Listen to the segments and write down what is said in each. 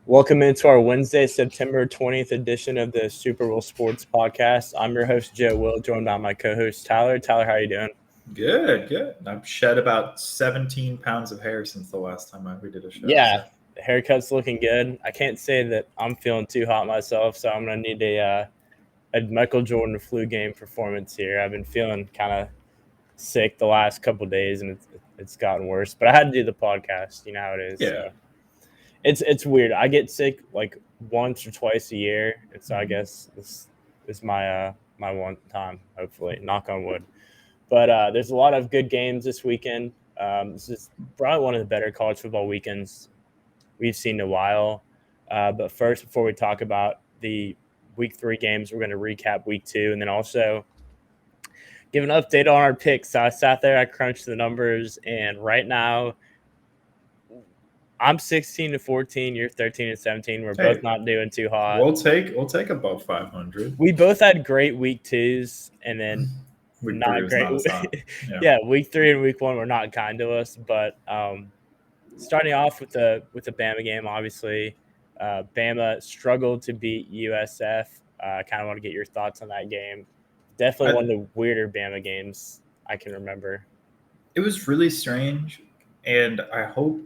Welcome into our Wednesday, September 20th edition of the Super Bowl Sports Podcast. I'm your host, Joe Will, joined by my co-host, Tyler. Tyler, how are you doing? Good. I've shed about 17 pounds of hair since the last time we did a show. Yeah, the haircut's looking good. I can't say that I'm feeling too hot myself, so I'm going to need a Michael Jordan flu game performance here. I've been feeling kind of sick the last couple of days, and it's gotten worse. But I had to do the podcast. You know how it is. Yeah. So. It's weird. I get sick like once or twice a year, and so I guess this is my my one time. Hopefully, knock on wood. But there's a lot of good games this weekend. This is probably one of the better college football weekends we've seen in a while. But first, before we talk about the Week 3 games, we're going to recap Week 2, and then also give an update on our picks. So I sat there, I crunched the numbers, and right now I'm 16-14. You're 13-17. We're both not doing too hot. We'll take above 500. We both had great Week 2s, and then not great. Yeah, Week 3 and Week 1 were not kind to us. But starting off with the Bama game, obviously, Bama struggled to beat USF. I kind of want to get your thoughts on that game. Definitely one of the weirder Bama games I can remember. It was really strange, and I hope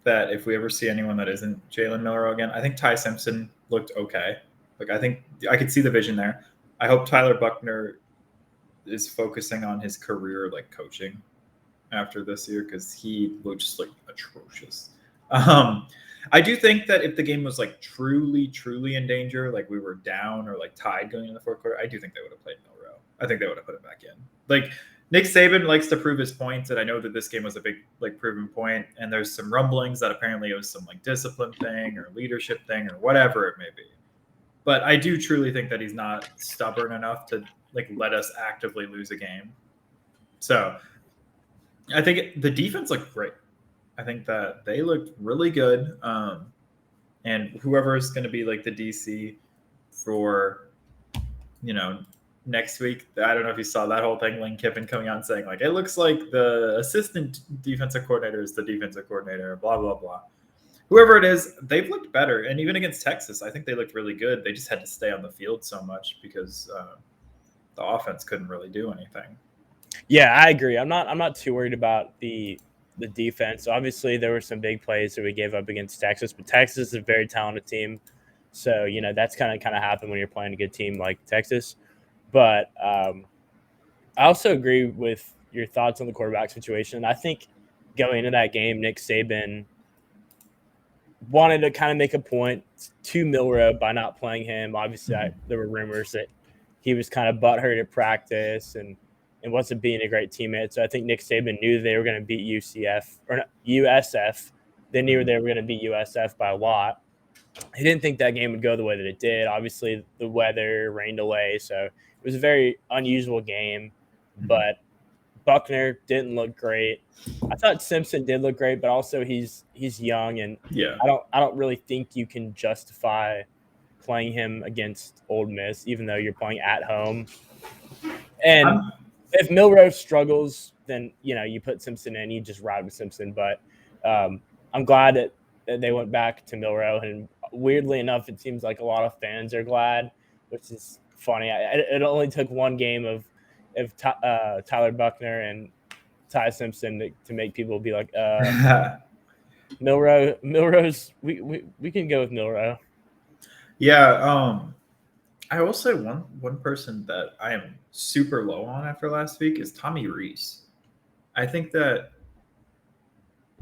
that if we ever see anyone that isn't Jalen Milroe again, I think Ty Simpson looked okay. Like, I think I could see the vision there. I hope Tyler Buchner is focusing on his career, like coaching after this year, because he looked just like atrocious. I do think that if the game was like truly in danger, like we were down or like tied going in the fourth quarter, I do think they would have played Milroe. I think they would have put him back in. Like, Nick Saban likes to prove his points, and I know that this game was a big like proven point, and there's some rumblings that apparently it was some like discipline thing or leadership thing or whatever it may be. But I do truly think that he's not stubborn enough to like let us actively lose a game. So I think the defense looked great. I think that they looked really good. And whoever is going to be like the DC for, next week, I don't know if you saw that whole thing, Lane Kiffin coming out and saying like, it looks like the assistant defensive coordinator is the defensive coordinator, blah, blah, blah. Whoever it is, they've looked better. And even against Texas, I think they looked really good. They just had to stay on the field so much because the offense couldn't really do anything. Yeah, I agree. I'm not too worried about the defense. Obviously, there were some big plays that we gave up against Texas, but Texas is a very talented team. So, that's kind of happen when you're playing a good team like Texas. But I also agree with your thoughts on the quarterback situation. I think going into that game, Nick Saban wanted to kind of make a point to Milroe by not playing him. Obviously, there were rumors that he was kind of butthurt at practice and wasn't being a great teammate. So I think Nick Saban knew they were going to beat USF. They knew they were going to beat USF by a lot. He didn't think that game would go the way that it did. Obviously, the weather rained away, so it was a very unusual game. But Buchner didn't look great. I thought Simpson did look great, but also he's young, and I don't really think you can justify playing him against Ole Miss, even though you're playing at home. And if Milroe struggles, then you put Simpson in, you just ride with Simpson. But I'm glad that they went back to Milroe, and weirdly enough, it seems like a lot of fans are glad, which is funny. It only took one game of Tyler Buchner and Ty Simpson to make people be like, Milroe's we can go with Milroe. Yeah, I will say one person that I am super low on after last week is Tommy Rees. I think that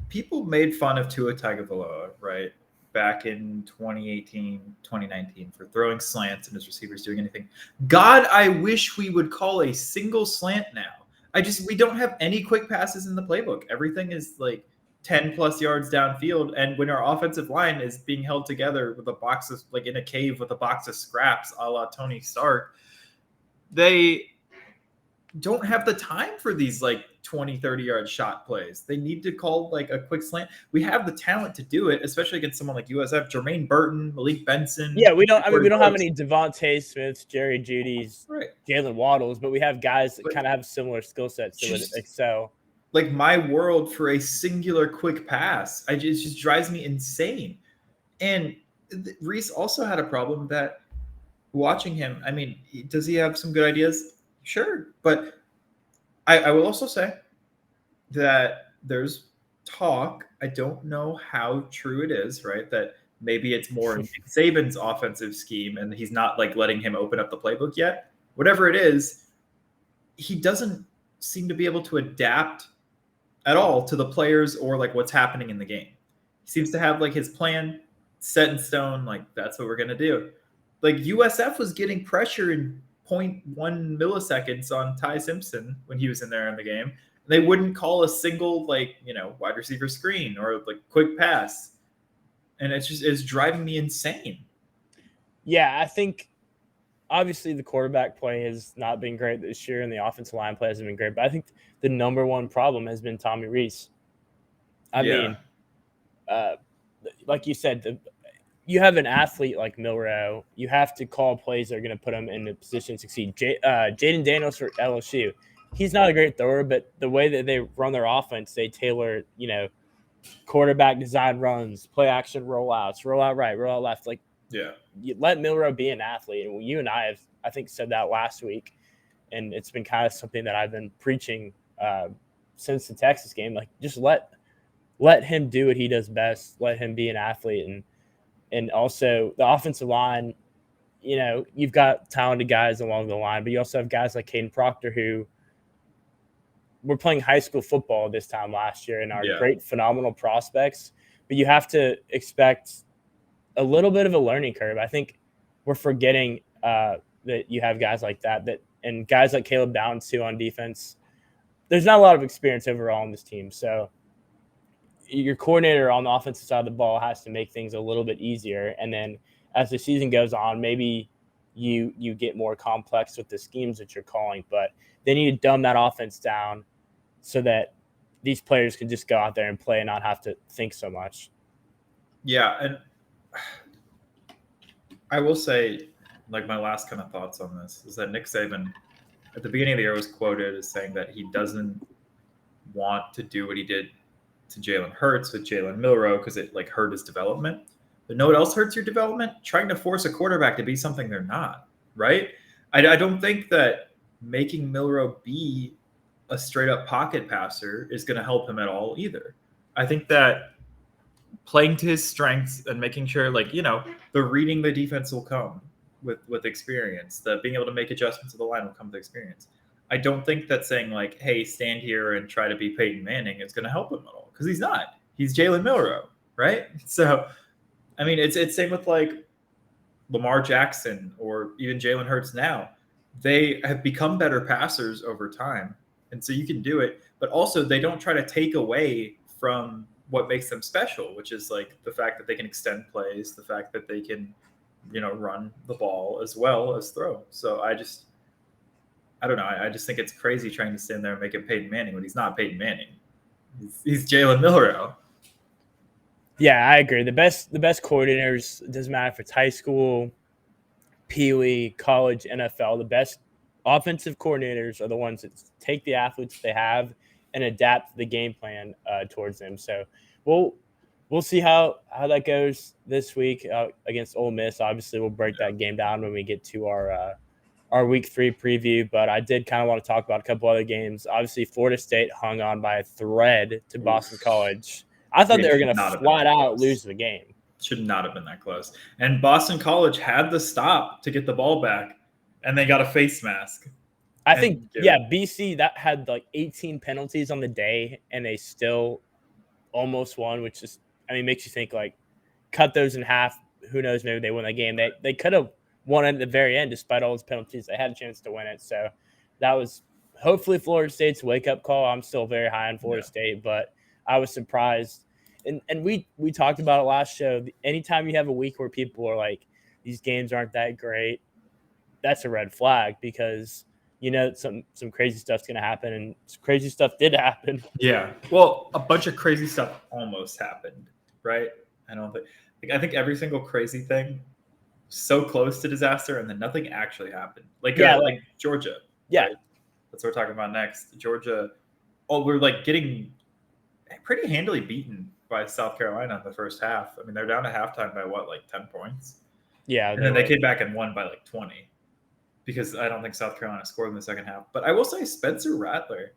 people made fun of Tua Tagovailoa, right, back in 2018, 2019 for throwing slants and his receivers doing anything. God, I wish we would call a single slant now. We don't have any quick passes in the playbook. Everything is like 10 plus yards downfield. And when our offensive line is being held together with a box of like in a cave with a box of scraps, a la Tony Stark, they don't have the time for these like 20, 30-yard shot plays. They need to call like a quick slant. We have the talent to do it, especially against someone like USF, Jermaine Burton, Malik Benson. Yeah, we don't have any Devontae Smiths, Jerry Jeudy's, right, Jalen Waddles, but we have guys that kind of have similar skill sets that would excel. Like my world for a singular quick pass, it just drives me insane. And Reese also had a problem that watching him, I mean, does he have some good ideas? Sure. But I will also say that there's talk, I don't know how true it is, right? That maybe it's more Nick Saban's offensive scheme and he's not like letting him open up the playbook yet. Whatever it is, he doesn't seem to be able to adapt at all to the players or like what's happening in the game. He seems to have like his plan set in stone, like that's what we're gonna do. Like USF was getting pressure in zero.1 milliseconds on Ty Simpson when he was in there in the game. They wouldn't call a single like wide receiver screen or like quick pass, and it's driving me insane. Yeah, I think obviously the quarterback play has not been great this year, and the offensive line play hasn't been great. But I think the number one problem has been Tommy Reese. I mean, like you said, you have an athlete like Milroe. You have to call plays that are going to put him in a position to succeed. Jaden Daniels for LSU. He's not a great thrower, but the way that they run their offense, they tailor, quarterback design runs, play action rollouts, roll out right, roll out left. Like, you let Milroe be an athlete. And you and I have, I think, said that last week. And it's been kind of something that I've been preaching since the Texas game. Like, just let him do what he does best. Let him be an athlete. And also the offensive line, you've got talented guys along the line, but you also have guys like Caden Proctor who were playing high school football this time last year and are great, phenomenal prospects. But you have to expect a little bit of a learning curve. I think we're forgetting that you have guys like that and guys like Caleb Downs too on defense. There's not a lot of experience overall on this team. So your coordinator on the offensive side of the ball has to make things a little bit easier. And then as the season goes on, maybe you get more complex with the schemes that you're calling, but they need to dumb that offense down so that these players can just go out there and play and not have to think so much. Yeah. And I will say, like, my last kind of thoughts on this is that Nick Saban at the beginning of the year was quoted as saying that he doesn't want to do what he did to Jalen Hurts with Jalen Milroe because it like hurt his development. But know what else hurts your development? Trying to force a quarterback to be something they're not, right? I don't think that making Milroe be a straight up pocket passer is going to help him at all either. I think that playing to his strengths and making sure the reading the defense will come with experience, the being able to make adjustments to the line will come with experience. I don't think that saying like, hey, stand here and try to be Peyton Manning is going to help him at all because he's not. He's Jalen Milroe, right? So, I mean, it's same with like Lamar Jackson or even Jalen Hurts now. They have become better passers over time. And so you can do it. But also they don't try to take away from what makes them special, which is like the fact that they can extend plays, the fact that they can, run the ball as well as throw. So I don't know. I just think it's crazy trying to stand there and make it Peyton Manning when he's not Peyton Manning. He's Jalen Milroe. Yeah, I agree. The best coordinators, it doesn't matter if it's high school, Pee Wee, college, NFL, the best offensive coordinators are the ones that take the athletes they have and adapt the game plan towards them. So we'll see how that goes this week against Ole Miss. Obviously, we'll break that game down when we get to our week 3 preview, but I did kind of want to talk about a couple other games. Obviously, Florida State hung on by a thread to Boston College. I thought they were going to flat out lose the game. Should not have been that close. And Boston College had the stop to get the ball back, and they got a face mask. I think, BC, that had like 18 penalties on the day, and they still almost won, which is, makes you think like, cut those in half. Who knows? Maybe they win that game. They could have won at the very end despite all those penalties. They had a chance to win it. So that was hopefully Florida State's wake-up call. I'm still very high on Florida State, but I was surprised. And we talked about it last show. Anytime you have a week where people are like, these games aren't that great, that's a red flag because some crazy stuff's going to happen, and crazy stuff did happen. Yeah. Well, a bunch of crazy stuff almost happened, right? I think every single crazy thing so close to disaster, and then nothing actually happened. Like Georgia. Yeah. Right? That's what we're talking about next. Georgia. Oh, we're like getting pretty handily beaten by South Carolina in the first half. I mean, they're down to halftime by what, like 10 points? Yeah, And then they came back and won by like 20 because I don't think South Carolina scored in the second half. But I will say Spencer Rattler,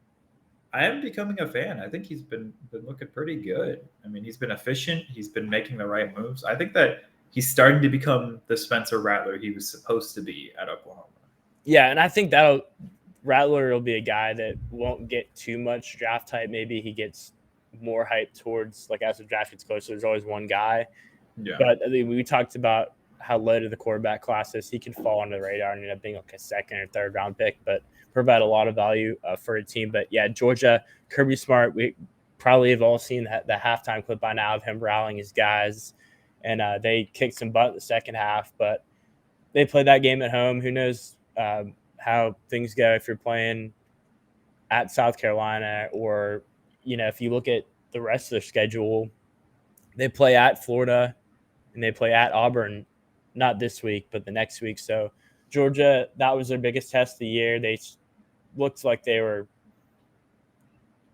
I am becoming a fan. I think he's been looking pretty good. I mean, he's been efficient. He's been making the right moves. I think that he's starting to become the Spencer Rattler he was supposed to be at Oklahoma. Yeah, and I think Rattler will be a guy that won't get too much draft hype. Maybe he gets more hype towards, like, as the draft gets closer, there's always one guy. Yeah. But I mean, we talked about how low to the quarterback class is. He could fall on the radar and end up being like a second or third round pick, but provide a lot of value for a team. But yeah, Georgia, Kirby Smart, we probably have all seen the halftime clip by now of him rallying his guys, and they kicked some butt in the second half, but they played that game at home. Who knows how things go if you're playing at South Carolina, or, you know, if you look at the rest of their schedule, they play at Florida and they play at Auburn, not this week, but the next week. So Georgia, that was their biggest test of the year. They looked like they were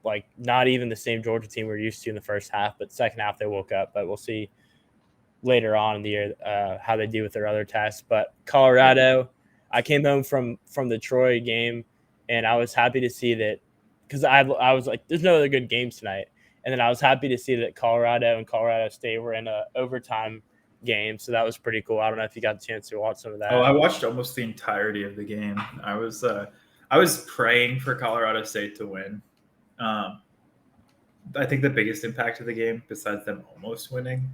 like not even the same Georgia team we're used to in the first half, but second half they woke up. But we'll see later on in the year how they do with their other tests. But Colorado, I came home from the Troy game, and I was happy to see that, because I was like, there's no other good games tonight. And then I was happy to see that Colorado and Colorado State were in an overtime game. So that was pretty cool. I don't know if you got the chance to watch some of that. Oh, I watched almost the entirety of the game. I was praying for Colorado State to win. I think the biggest impact of the game, besides them almost winning,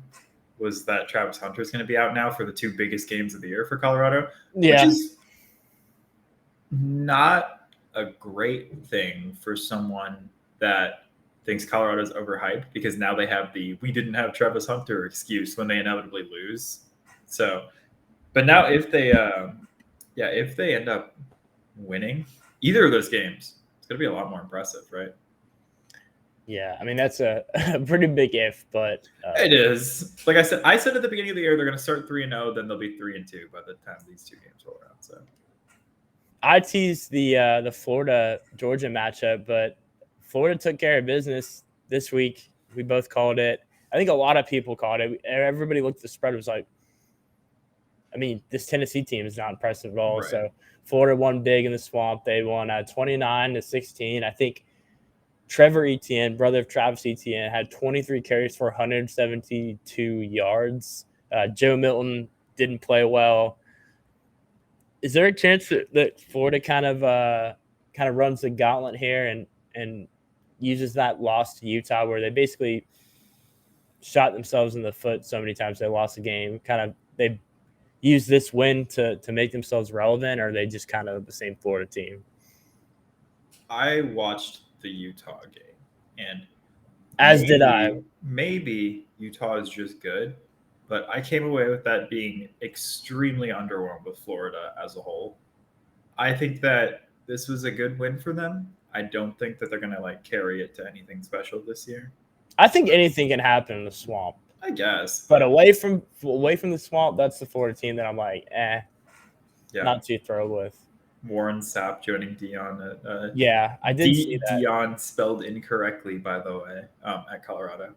was that Travis Hunter is going to be out now for the two biggest games of the year for Colorado. Yeah. Which is not a great thing for someone that thinks Colorado's overhyped, because now they have the "we didn't have Travis Hunter" excuse when they inevitably lose. So, but now if they end up winning either of those games, it's going to be a lot more impressive, right? Yeah, I mean, that's a pretty big if, but it is. Like I said at the beginning of the year, they're going to start 3-0, then they'll be 3-2 by the time these two games roll around. So I teased the Florida Georgia matchup, but Florida took care of business this week. We both called it. I think a lot of people called it. Everybody looked at the spread and was like, I mean, this Tennessee team is not impressive at all. Right. So Florida won big in the Swamp. They won 29-16. I think Trevor Etienne, brother of Travis Etienne, had 23 carries for 172 yards. Joe Milton didn't play well. Is there a chance that Florida kind of runs the gauntlet here and uses that loss to Utah, where they basically shot themselves in the foot so many times they lost the game? They use this win to make themselves relevant, or are they just kind of the same Florida team? I watched the Utah game, and did I. Maybe Utah is just good, but I came away with that being extremely underwhelmed with Florida as a whole. I think that this was a good win for them. I don't think that they're going to carry it to anything special this year. I think anything can happen in the Swamp, I guess. But away from the Swamp, that's the Florida team that I'm like, not too thrilled with. Warren Sapp joining Deion. I did see that. Deion spelled incorrectly, by the way, at Colorado.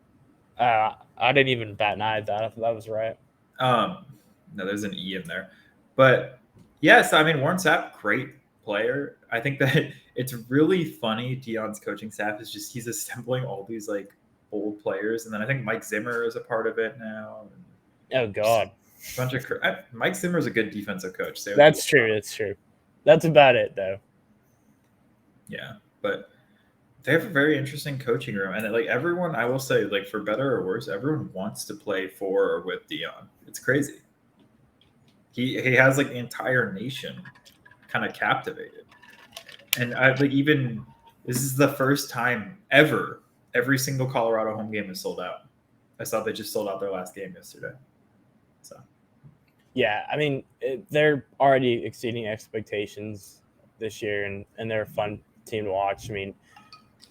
I didn't even bat an eye at that. I thought that was right. No, there's an E in there. But yes, I mean, Warren Sapp, great player. I think that it's really funny. Deion's coaching staff is he's assembling all these old players, and then I think Mike Zimmer is a part of it now. Oh God, Mike Zimmer is a good defensive coach. That's true. That's true. That's about it, though. Yeah, but they have a very interesting coaching room, and everyone, I will say, for better or worse, everyone wants to play for or with Deion. It's crazy. He has the entire nation kind of captivated, and even this is the first time ever every single Colorado home game is sold out. I saw they just sold out their last game yesterday. So. Yeah, I mean, they're already exceeding expectations this year, and they're a fun team to watch. I mean,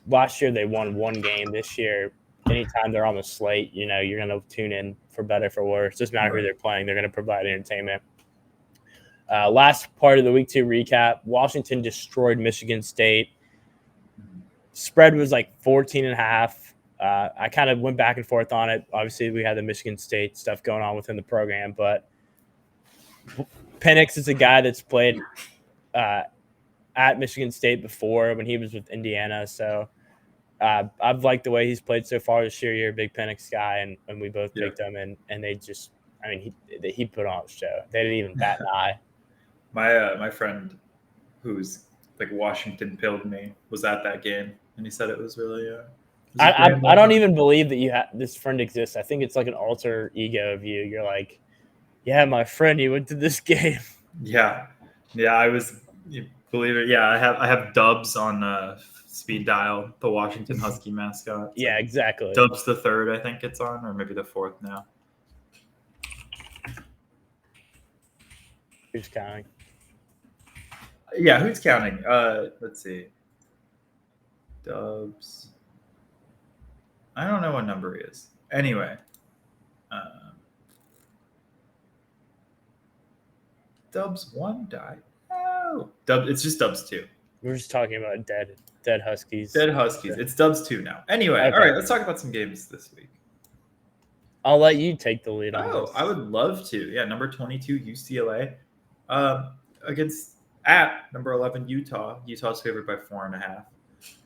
last year they won one game. This year, anytime they're on the slate, you're going to tune in for better, for worse. It doesn't matter who they're playing. They're going to provide entertainment. Last part of the Week 2 recap, Washington destroyed Michigan State. Spread was 14.5. I kind of went back and forth on it. Obviously, we had the Michigan State stuff going on within the program, but Penix is a guy that's played at Michigan State before when he was with Indiana. So I've liked the way he's played so far this year. You're a big Penix guy, and we both picked him, and they just, I mean, he put on a show. They didn't even bat an eye. My friend, who's like Washington pilled me, was at that game, and he said it was really. I don't even believe that this friend exists. I think it's like an alter ego of you. You're like, yeah, my friend, he went to this game. Yeah, I was. You believe it? Yeah, I have Dubs on speed dial, the Washington Husky mascot. Yeah, exactly. Dubs the third, I think it's on, or maybe the fourth now. Who's counting? Yeah, who's counting? Let's see. Dubs. I don't know what number he is. Anyway. Dubs 1 died. Oh. It's just Dubs 2. We're just talking about dead Huskies. Dead Huskies. It's Dubs 2 now. Anyway, okay. All right, let's talk about some games this week. I'll let you take the lead on this. I would love to. Yeah, number 22, UCLA. Against number 11, Utah. Utah's favored by 4.5.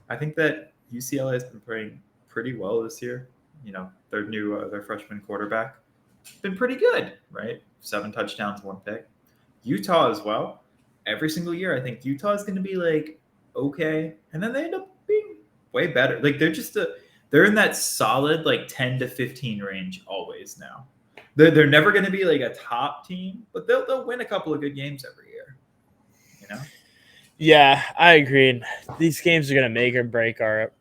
I think that UCLA has been playing pretty well this year. You know, their freshman quarterback been pretty good, right? 7 touchdowns, 1 pick. Utah as well. Every single year, I think Utah is going to be like okay, and then they end up being way better. Like they're in that solid like 10 to 15 range always now. They're never going to be like a top team, but they'll win a couple of good games every year. You know? Yeah, I agree. These games are going to make or break our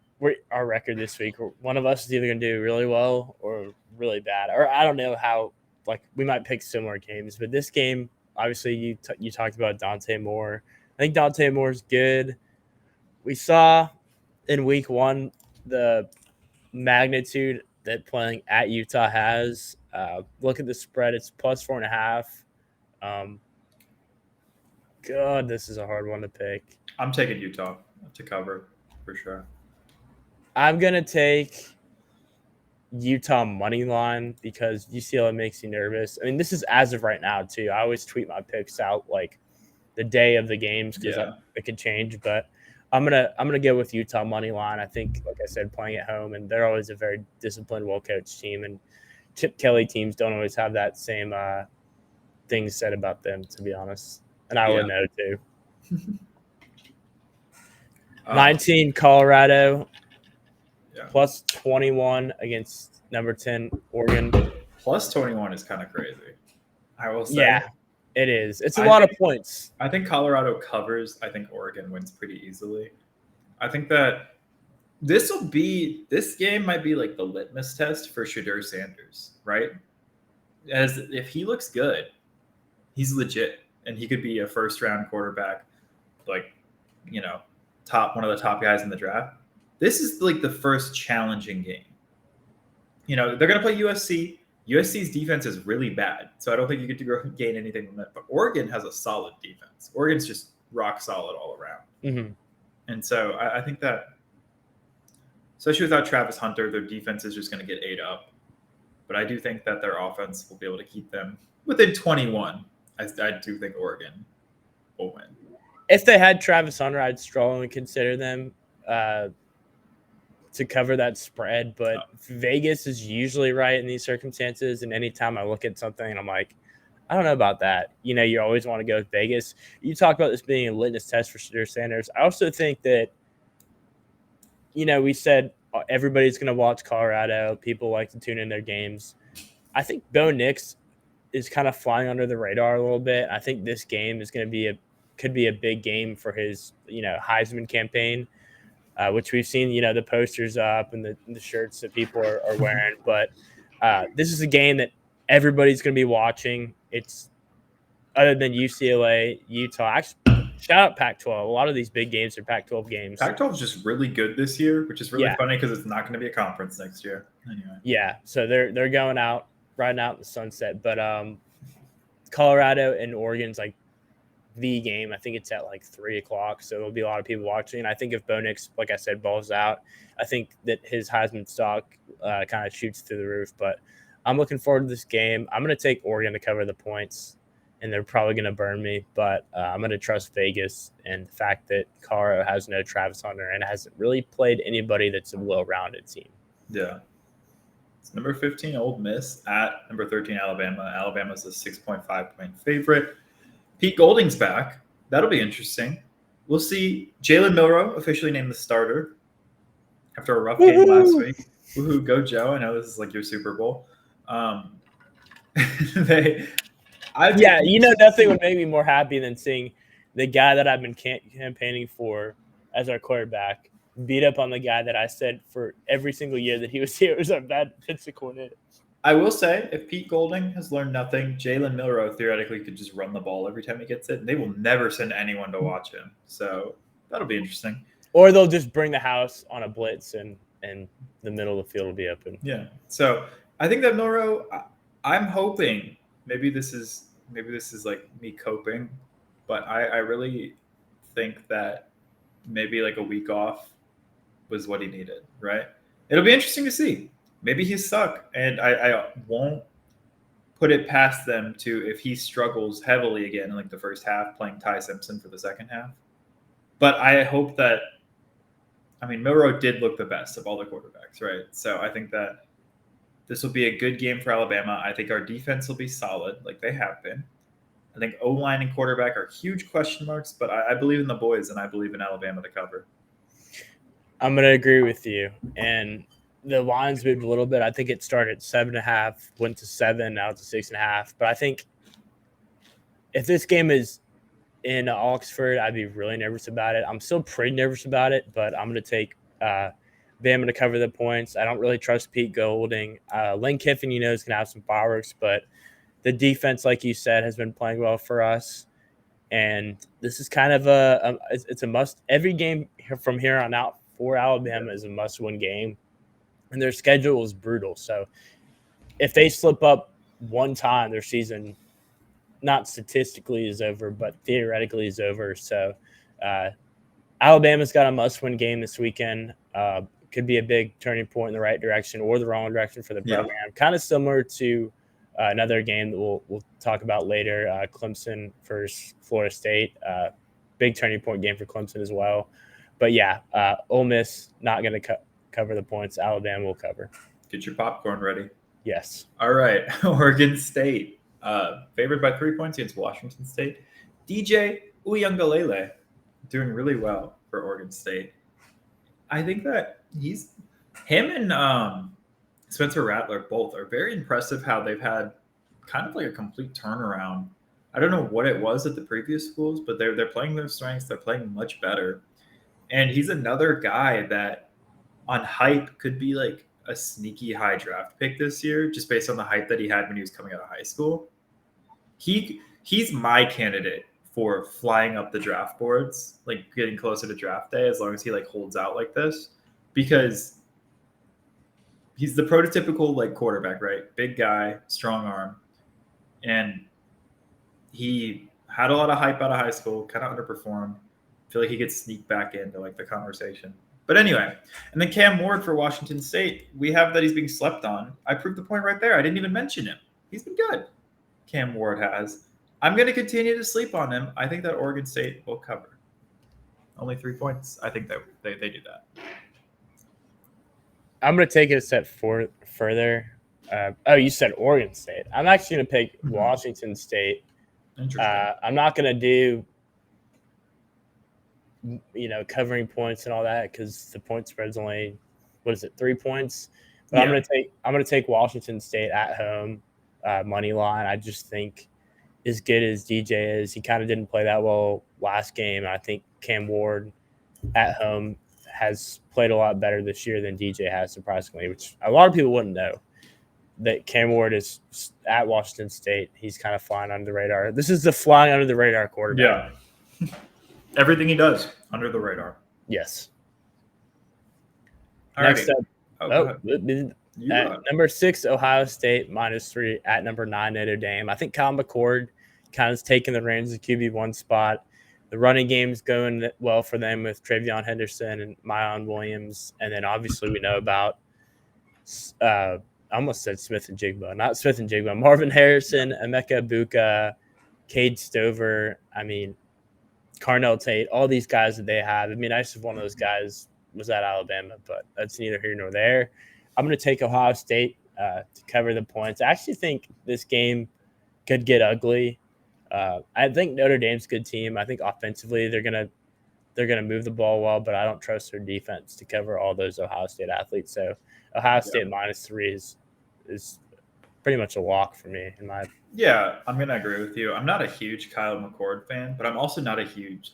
record this week. One of us is either going to do really well or really bad, or I don't know how. Like we might pick similar games, but this game, obviously, you talked about Dante Moore. I think Dante Moore's good. We saw in week 1 the magnitude that playing at Utah has. Look at the spread; it's plus 4.5. God, this is a hard one to pick. I'm taking Utah to cover for sure. I'm gonna take Utah money line because UCLA makes you nervous. I mean, this is as of right now too. I always tweet my picks out like the day of the games because it could change. But I'm gonna go with Utah money line. I think, like I said, playing at home, and they're always a very disciplined, well coached team, and Chip Kelly teams don't always have that same things said about them, to be honest. And I would know too. 19 Colorado. Yeah. Plus 21 against number 10 Oregon. Plus 21 is kind of crazy, I will say. Yeah, it is. It's a lot of points. I think Colorado covers. I think Oregon wins pretty easily. I think that this game might be like the litmus test for Shedeur Sanders, right? As if he looks good, he's legit, and he could be a first-round quarterback, like, you know, one of the top guys in the draft. This is like the first challenging game. You know, they're going to play USC. USC's defense is really bad, so I don't think you get to gain anything from that. But Oregon has a solid defense. Oregon's just rock solid all around. Mm-hmm. And so I think that, especially without Travis Hunter, their defense is just going to get ate up. But I do think that their offense will be able to keep them within 21. I do think Oregon will win. If they had Travis Hunter, I'd strongly consider them to cover that spread, but Vegas is usually right in these circumstances. And anytime I look at something and I'm like, I don't know about that. You know, you always want to go with Vegas. You talk about this being a litmus test for Shedeur Sanders. I also think that, you know, we said everybody's going to watch Colorado. People like to tune in their games. I think Bo Nix is kind of flying under the radar a little bit. I think this game is going to could be a big game for his, you know, Heisman campaign. Which we've seen, you know, the posters up and the shirts that people are wearing. But this is a game that everybody's going to be watching. It's other than UCLA, Utah. Actually, shout out Pac-12. A lot of these big games are Pac-12 games. Pac-12 is just really good this year, which is really funny because it's not going to be a conference next year. Anyway. Yeah, so they're going out, riding out in the sunset. But Colorado and Oregon's like the game. I think it's at like 3:00, so there'll be a lot of people watching. And I think if Bo Nix, like I said, balls out, I think that his Heisman stock kind of shoots through the roof. But I'm looking forward to this game. I'm going to take Oregon to cover the points, and they're probably going to burn me. But I'm going to trust Vegas and the fact that Colorado has no Travis Hunter and hasn't really played anybody that's a well-rounded team. Yeah. It's number 15, Ole Miss, at number 13, Alabama. Alabama's a 6.5-point favorite. Pete Golding's back. That'll be interesting. We'll see Jalen Milroe officially named the starter after a rough game last week. Woohoo, go Joe. I know this is like your Super Bowl. Nothing would make me more happy than seeing the guy that I've been campaigning for as our quarterback beat up on the guy that I said for every single year that he was here was our bad defensive coordinator. I will say, if Pete Golding has learned nothing, Jalen Milroe theoretically could just run the ball every time he gets it. They will never send anyone to watch him. So that'll be interesting. Or they'll just bring the house on a blitz and the middle of the field will be open. Yeah. So I think that Milroe, I'm hoping maybe this is like me coping, but I really think that maybe like a week off was what he needed, right? It'll be interesting to see. Maybe he's stuck, and I won't put it past them to, if he struggles heavily again in like the first half, playing Ty Simpson for the second half. But I hope that, Milroe did look the best of all the quarterbacks, right? So I think that this will be a good game for Alabama. I think our defense will be solid, like they have been. I think O-line and quarterback are huge question marks, but I believe in the boys, and I believe in Alabama to cover. I'm going to agree with you. And the lines moved a little bit. I think it started at 7.5, went to 7, now it's 6.5. But I think if this game is in Oxford, I'd be really nervous about it. I'm still pretty nervous about it, but I'm going to take Bama to cover the points. I don't really trust Pete Golding. Lane Kiffin, is going to have some fireworks, but the defense, like you said, has been playing well for us. And this is kind of it's a must. Every game from here on out for Alabama is a must-win game. And their schedule is brutal. So if they slip up one time, their season not statistically is over, but theoretically is over. So Alabama's got a must-win game this weekend. Could be a big turning point in the right direction or the wrong direction for the program. Yeah. Kind of similar to another game that we'll talk about later, Clemson versus Florida State. Big turning point game for Clemson as well. But, yeah, Ole Miss not going to cover the points. Alabama will cover. Get your popcorn ready. Yes. All right. Oregon State, favored by 3 points against Washington State. DJ Uiagalelei doing really well for Oregon State. I think that him and Spencer Rattler both are very impressive how they've had kind of like a complete turnaround. I don't know what it was at the previous schools, but they're playing their strengths. They're playing much better. And he's another guy that on hype could be like a sneaky high draft pick this year, just based on the hype that he had when he was coming out of high school. He's my candidate for flying up the draft boards, like getting closer to draft day, as long as he like holds out like this, because he's the prototypical like quarterback, right? Big guy, strong arm. And he had a lot of hype out of high school, kind of underperformed. I feel like he could sneak back into like the conversation. But anyway, and then Cam Ward for Washington State, we have that he's being slept on. I proved the point right there. I didn't even mention him. He's been good. Cam Ward has. I'm going to continue to sleep on him. I think that Oregon State will cover. Only 3 points. I think that they do that. I'm going to take it a step further. You said Oregon State. I'm actually going to pick Washington State. Interesting. I'm not going to do covering points and all that because the point spread's only 3 points. But yeah. I'm going to take Washington State at home money line. I just think as good as DJ is, he kind of didn't play that well last game. I think Cam Ward at home has played a lot better this year than DJ has, surprisingly, which a lot of people wouldn't know. That Cam Ward is at Washington State. He's kind of flying under the radar. This is the flying under the radar quarterback. Yeah. Everything he does under the radar. Yes. Next up. At number 6, Ohio State, -3 at number 9, Notre Dame. I think Kyle McCord kind of taking the reins of the QB1 spot. The running game's going well for them with Travion Henderson and Myon Williams. And then obviously we know about I almost said Smith and Jigba. Not Smith and Jigba. Marvin Harrison, Emeka Buka, Cade Stover. I mean, Carnell Tate, all these guys that they have. I mean, I just one of those guys was at Alabama, but that's neither here nor there. I'm going to take Ohio State to cover the points. I actually think this game could get ugly. I think Notre Dame's a good team. I think offensively they're gonna move the ball well, but I don't trust their defense to cover all those Ohio State athletes. So Ohio State -3 is pretty much a lock for me in my. Yeah, I'm gonna agree with you. I'm not a huge Kyle McCord fan, but I'm also not a huge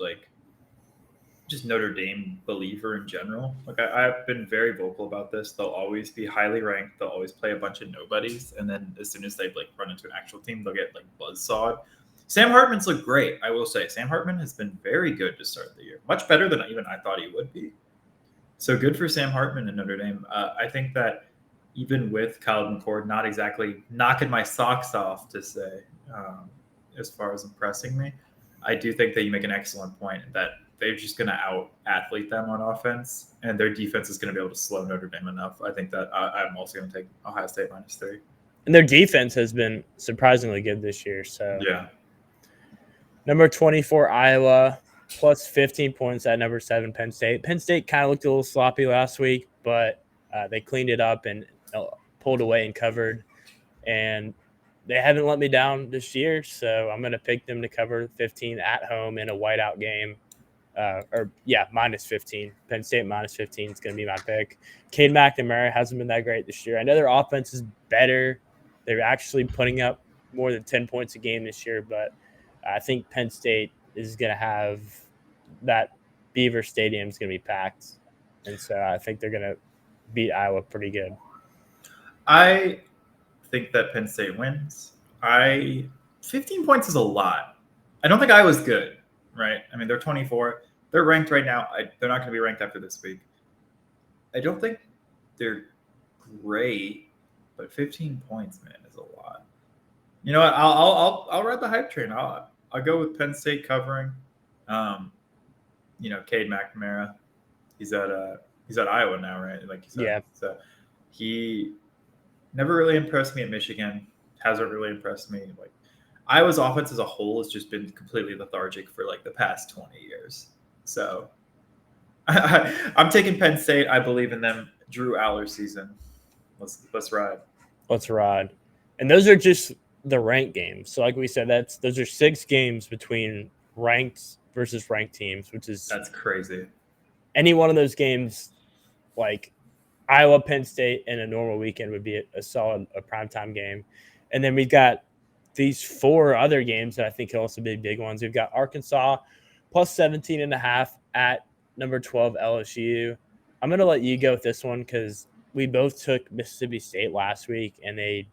just Notre Dame believer in general. Like I've been very vocal about this. They'll always be highly ranked. They'll always play a bunch of nobodies, and then as soon as they run into an actual team, they'll get buzzsawed. Sam Hartman's looked great. I will say Sam Hartman has been very good to start the year, much better than even I thought he would be. So good for Sam Hartman and Notre Dame. I think that even with Kyle McCord not exactly knocking my socks off to say, as far as impressing me, I do think that you make an excellent point that they're just going to out-athlete them on offense, and their defense is going to be able to slow Notre Dame enough. I think that I'm also going to take Ohio State -3. And their defense has been surprisingly good this year. So yeah. Number 24, Iowa, plus 15 points at number 7, Penn State. Penn State kind of looked a little sloppy last week, but they cleaned it up and pulled away and covered. And they haven't let me down this year, so I'm going to pick them to cover 15 at home in a whiteout game. -15. Penn State -15 is going to be my pick. Cade McNamara hasn't been that great this year. I know their offense is better. They're actually putting up more than 10 points a game this year, but I think Penn State is going to have that Beaver Stadium is going to be packed. And so I think they're going to beat Iowa pretty good. I think that Penn State wins. 15 points is a lot. I don't think Iowa's good, right? I mean, they're 24. They're ranked right now. They're not going to be ranked after this week. I don't think they're great, but 15 points, man, is a lot. You know what? I'll ride the hype train. I'll go with Penn State covering. Cade McNamara. He's at Iowa now, right? Like you said. Yeah. So he never really impressed me at Michigan. Hasn't really impressed me. Iowa's offense as a whole has just been completely lethargic for the past 20 years. So I'm taking Penn State. I believe in them. Drew Aller season. Let's ride. Let's ride. And those are just the ranked games. So like we said, those are 6 games between ranked versus ranked teams, that's crazy. Any one of those games, like Iowa, Penn State in a normal weekend would be a solid primetime game. And then we've got these 4 other games that I think can also be big ones. We've got Arkansas plus 17.5 at number 12 LSU. I'm going to let you go with this one because we both took Mississippi State last week and they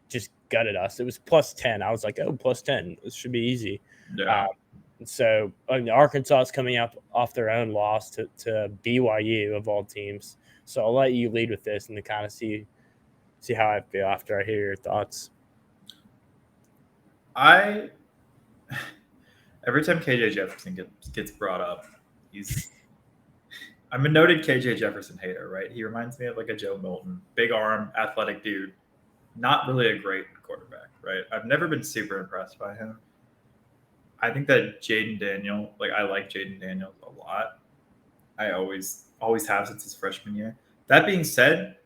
just gutted us. It was plus 10. I was like, oh, plus 10. This should be easy. Yeah. So Arkansas is coming up off their own loss to BYU of all teams. So I'll let you lead with this and to kind of see how I feel after I hear your thoughts. Every time KJ Jefferson gets brought up, I'm a noted KJ Jefferson hater, right? He reminds me of a Joe Milton, big arm, athletic dude, not really a great quarterback, right? I've never been super impressed by him. I think that Jaden Daniels, I like Jaden Daniels a lot. I always have since his freshman year. That being said,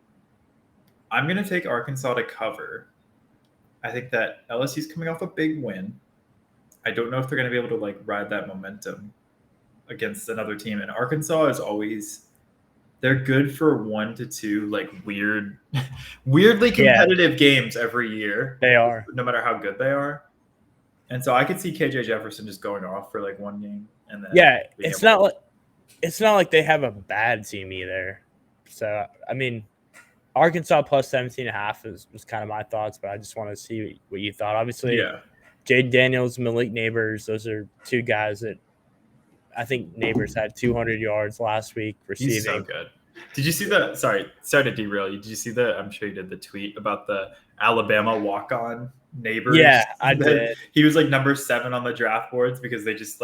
I'm going to take Arkansas to cover. I think that LSU's coming off a big win. I don't know if they're going to be able to ride that momentum against another team. And Arkansas is always they're good for 1 to 2 weirdly competitive games every year. They are, no matter how good they are. And so I could see KJ Jefferson just going off for one game and then it's not like they have a bad team either. So I mean, Arkansas plus 17.5 was kind of my thoughts, but I just want to see what you thought. Obviously, Jade Daniels, Malik Neighbors, those are 2 guys that I think Neighbors had 200 yards last week receiving. He's so good. Did you see sorry to derail you. Did you see I'm sure you did the tweet about the Alabama walk-on neighbors. Yeah, I did. He was like number 7 on the draft boards because they just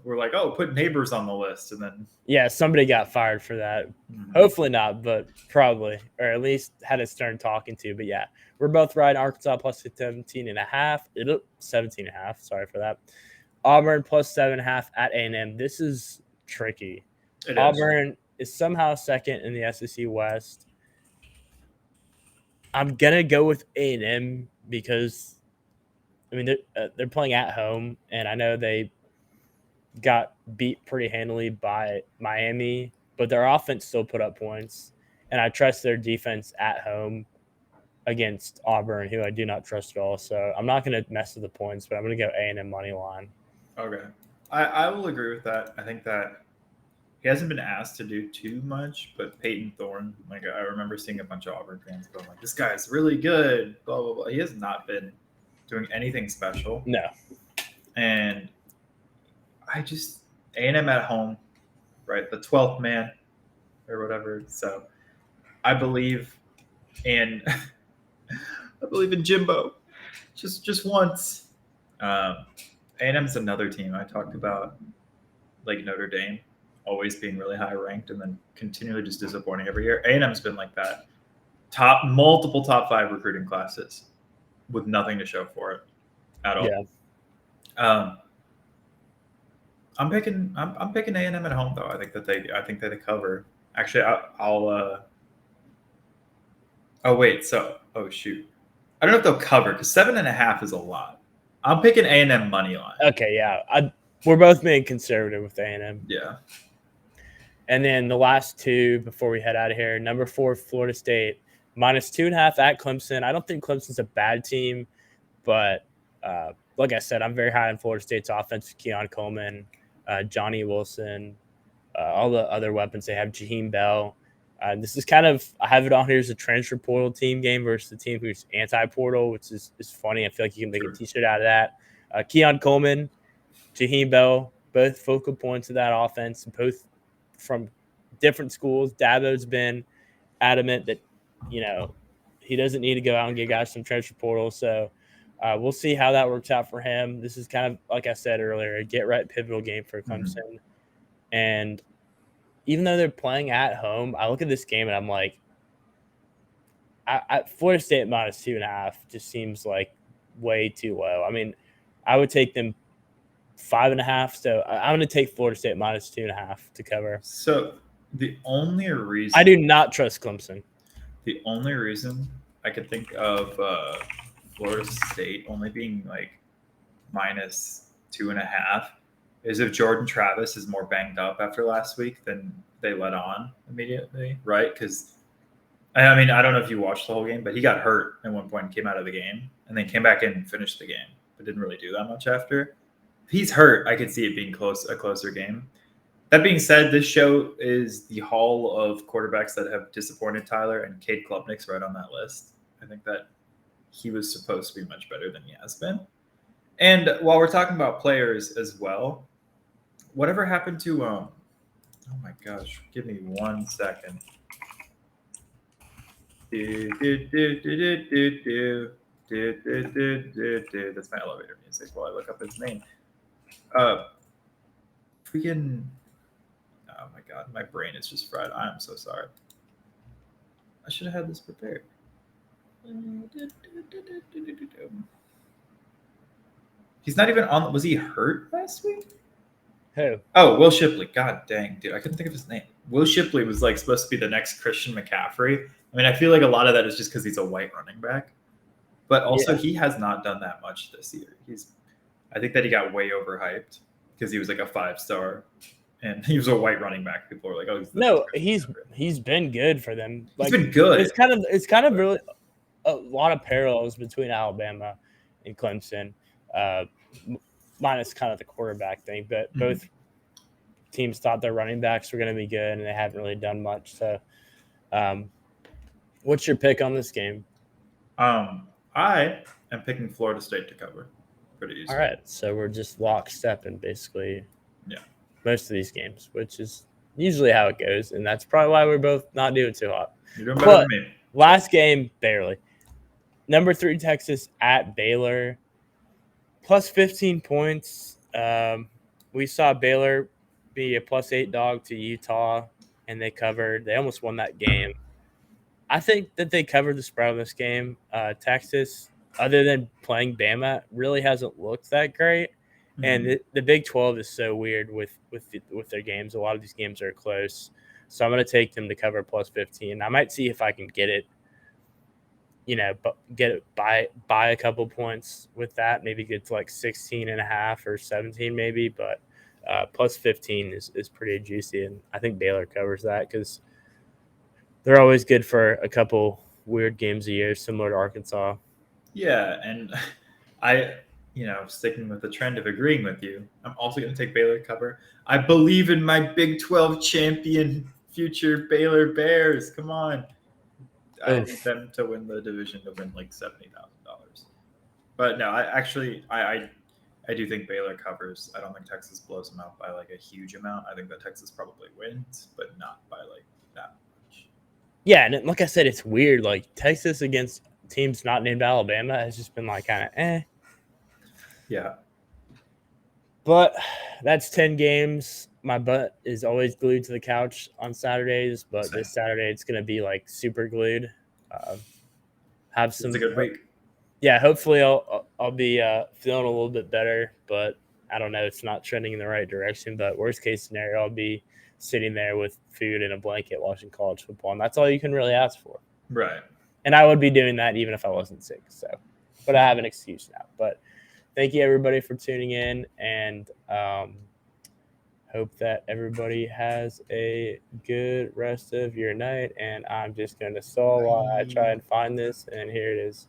were like, oh, put neighbors on the list, and then Yeah, somebody got fired for that. Hopefully not, but probably, or at least had a stern talking to. But yeah, we're both right. Arkansas plus 17.5. 17.5. Sorry for that. Auburn plus 7.5 at A&M. This is tricky. Auburn is somehow second in the SEC West. I'm gonna go with A&M because, I mean, they're playing at home, and I know they got beat pretty handily by Miami, but their offense still put up points, and I trust their defense at home against Auburn, who I do not trust at all. So I'm not going to mess with the points, but I'm going to go A&M money line. Okay, I will agree with that. I think that he hasn't been asked to do too much, but Peyton Thorne, like I remember seeing a bunch of Auburn fans going like, "This guy's really good." Blah blah blah. He has not been doing anything special. No, and I just A&M at home, right? The 12th man or whatever. So I believe in Jimbo, just once. A&M's another team I talked about, like Notre Dame, always being really high ranked and then continually just disappointing every year. A&M's been like that. Multiple top 5 recruiting classes with nothing to show for it at all. Yeah. I'm picking A&M at home though. I think that they cover. Actually, I'll. Oh wait, oh shoot, I don't know if they'll cover because 7.5 is a lot. I'm picking A&M money line. Okay, yeah, we're both being conservative with A&M. Yeah. And then the last two before we head out of here, number 4, Florida State minus 2.5 at Clemson. I don't think Clemson's a bad team, but like I said, I'm very high on Florida State's offense. Keon Coleman, Johnny Wilson, all the other weapons they have, Jaheim Bell. This is kind of, I have it on here as a transfer portal team game versus the team who's anti-portal, which is funny. I feel like you can make a t-shirt out of that. Keon Coleman, Jaheim Bell, both focal points of that offense, both from different schools. Dabo's been adamant that, he doesn't need to go out and get guys from transfer portal. So we'll see how that works out for him. This is kind of, like I said earlier, a get-right pivotal game for Clemson. Mm-hmm. And even though they're playing at home, I look at this game and I'm like, Florida State minus 2.5 just seems like way too low. I mean, I would take them 5.5. So I'm going to take Florida State minus 2.5 to cover. So the only reason I do not trust Clemson. The only reason I could think of Florida State only being like minus 2.5 is if Jordan Travis is more banged up after last week than they let on immediately, right? Because, I mean, I don't know if you watched the whole game, but he got hurt at one point and came out of the game and then came back in and finished the game, but didn't really do that much after. If he's hurt, I could see it being a closer game. That being said, this show is the hall of quarterbacks that have disappointed Tyler, and Cade Klubnik's right on that list. I think that he was supposed to be much better than he has been. And while we're talking about players as well, whatever happened to oh my gosh, give me 1 second. That's my elevator music while I look up his name. Freaking, oh my god, my brain is just fried. I'm so sorry. I should have had this prepared. He's not even on. Was he hurt last week? Who? Oh, Will Shipley. God dang, dude. I couldn't think of his name. Will Shipley was like supposed to be the next Christian McCaffrey. I mean, I feel like a lot of that is just because he's a white running back. But also, he has not done that much this year. I think that he got way overhyped because he was like a 5-star. And he was a white running back. People were like, "Oh, he's been good for them. Like, he's been good. It's kind of really a lot of parallels between Alabama and Clemson, minus kind of the quarterback thing. But both teams thought their running backs were going to be good, and they haven't really done much. So, what's your pick on this game? I am picking Florida State to cover. Pretty easy. All right, so we're just lockstep in basically. Yeah. Most of these games, which is usually how it goes, and that's probably why we're both not doing too hot. You're doing better than me. Last game, barely. Number 3 Texas at Baylor, plus 15 points. We saw Baylor be a +8 dog to Utah, and they covered. They almost won that game. I think that they covered the spread on this game. Texas, other than playing Bama, really hasn't looked that great. And the Big 12 is so weird with their games. A lot of these games are close. So I'm going to take them to cover plus 15. I might see if I can get it, buy a couple points with that. Maybe get to like 16 and a half or 17 maybe. But plus 15 is pretty juicy. And I think Baylor covers that because they're always good for a couple weird games a year, similar to Arkansas. Yeah, and sticking with the trend of agreeing with you, I'm also going to take Baylor cover. I believe in my Big 12 champion future Baylor Bears. Come on. I need them to win the division to win like $70,000. But no, I do think Baylor covers. I don't think Texas blows them out by like a huge amount. I think that Texas probably wins, but not by like that much. Yeah, and like I said, it's weird. Like Texas against teams not named Alabama has just been like kind of Yeah. But that's 10 games. My butt is always glued to the couch on Saturdays, but Same. this Saturday it's going to be like super glued. Have some. It's a good week. Yeah, hopefully I'll be feeling a little bit better, but I don't know. It's not trending in the right direction. But worst case scenario, I'll be sitting there with food and a blanket watching college football, and that's all you can really ask for. Right. And I would be doing that even if I wasn't sick. So, but I have an excuse now. But thank you everybody for tuning in, and hope that everybody has a good rest of your night. And I'm just going to stall while I try and find this, and here it is.